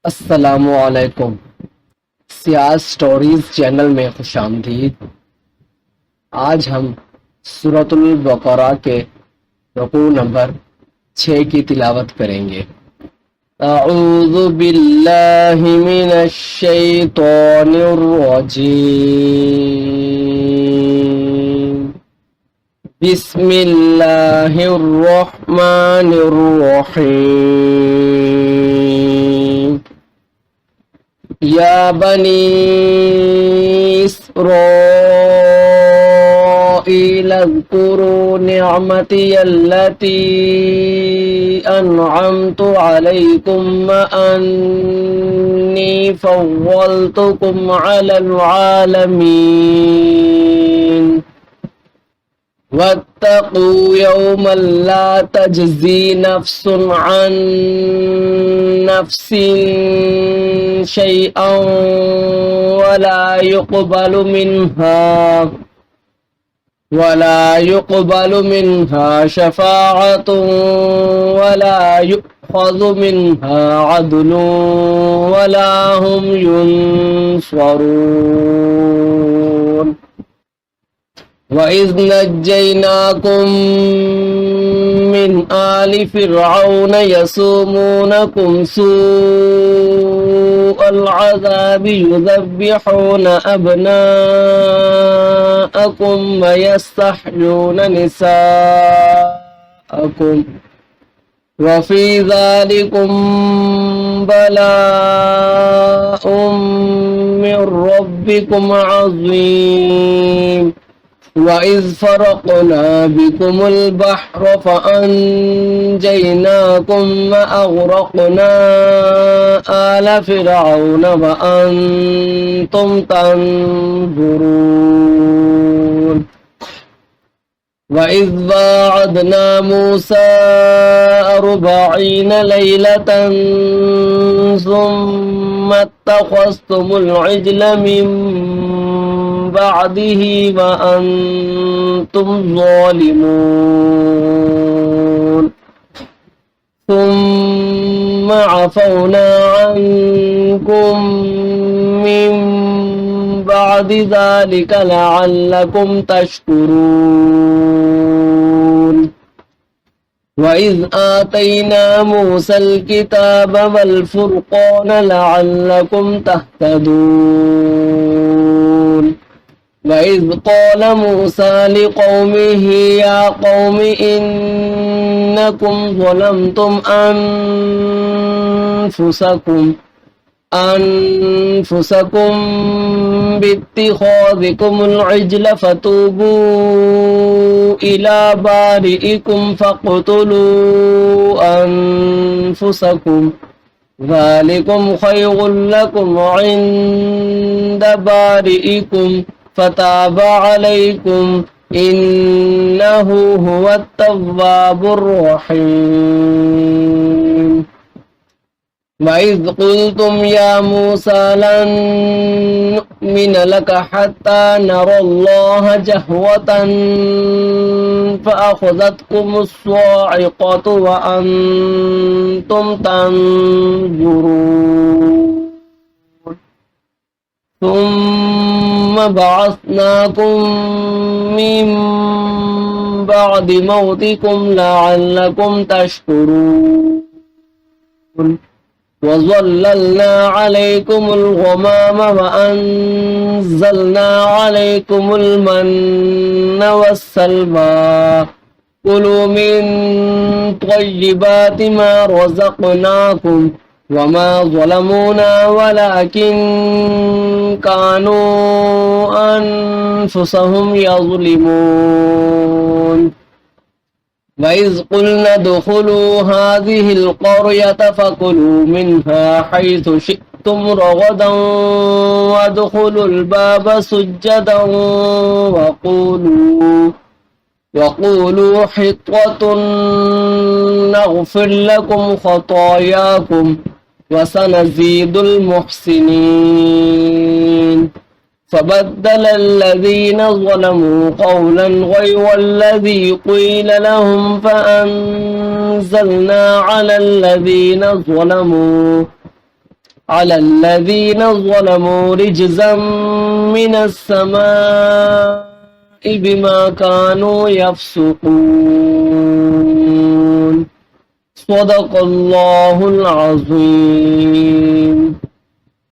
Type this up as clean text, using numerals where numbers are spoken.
अस्सलामुअलैकुम। Ciaz stories channel में खुशामदीद। आज हम सूरतुल बकरा के रुकू नंबर 6 की तिलावत करेंगे। अऊज़ु बिल्लाहि मिनश शैतानिर रजीम। बिस्मिल्लाहिर रहमानिर रहीम। या बनी इस्राईल अज़्कुरू निअमती अल्लती अनअमतु अलैकुम व अन्नी फव्वलतुकुम अलल आलमीन। वत्तकू यौमन ला तजज़ी नफ्सुन अन नफ्सिन शैअन वला युक़बलु मिन्हा शफ़ाअतुन वला युअख़ज़ु मिन्हा अदलुन वला हुम युनसरून। वइज़ नज्जयनाकुम मिन आलि फ़िरऔन यसुमूनकुम सूअल अज़ाबि युज़ब्बिहून अब्नाअकुम व यस्तहयून निसाअकुम व फ़ी ज़ालिकुम बलाउम मिर रब्बिकुम अज़ीम। वइज़ फ़रक़ना बिकुमुल बहर फ़अंजयनाकुम व अग़रक़ना आल फ़िरऔन व अंतुम तंज़ुरून। वइज़ वाअदना मूसा 40 लैलतन सुम्मा इत्तख़ज़्तुमुल इज्ल मिन बअदिही व अंतुम ज़ालिमून। सुम्मा अफ़ौना अन्कुम मिन बअदि ज़ालिका लअल्लकुम तशकुरून। वइज़ आतैना मूसल किताब वल फ़ुरक़ान लअल्लकुम तहतदून। वइज़ क़ाल मूसा लिक़ौमिही या क़ौमि इन्नकुम ज़लमतुम अन्फुसकुम बित्तिख़ाज़िकुमुल इज्ल फ़तूबू इला बारिइकुम फ़क़्तुलू अन्फुसकुम ज़ालिकुम ख़ैरुल लकुम इन्द बारिइकुम फ़ताब अलैकुम इन्नहु हुवत तव्वाबुर रहीम। वइज़ क़ुल्तुम या मूसा लन नु'मिन लक हत्ता नरल्लाह जहवतन फ़अख़ज़तकुमुस सा'iक़तु व अंतुम तंज़ुरून। ثم بعثناكم من بعد موتكم لعلكم تشكرون وظللنا عليكم الغمام وأنزلنا عليكم المن والسلوى كلوا من طيبات ما رزقناكم وما ظلمونا ولكن كانوا أنفسهم يظلمون. وإذ قلنا ادخلوا هذه القرية فكلوا منها حيث شئتم رغدا وادخلوا الباب سجدا وقولوا حطة نغفر لكم خطاياكم وسنزيد المحسنين. فبدل الذين ظلموا قولا غير الذي قيل لهم فأنزلنا على الذين ظلموا على الذين ظلموا رجزا من السماء بما كانوا يفسقون. صدق الله العظيم.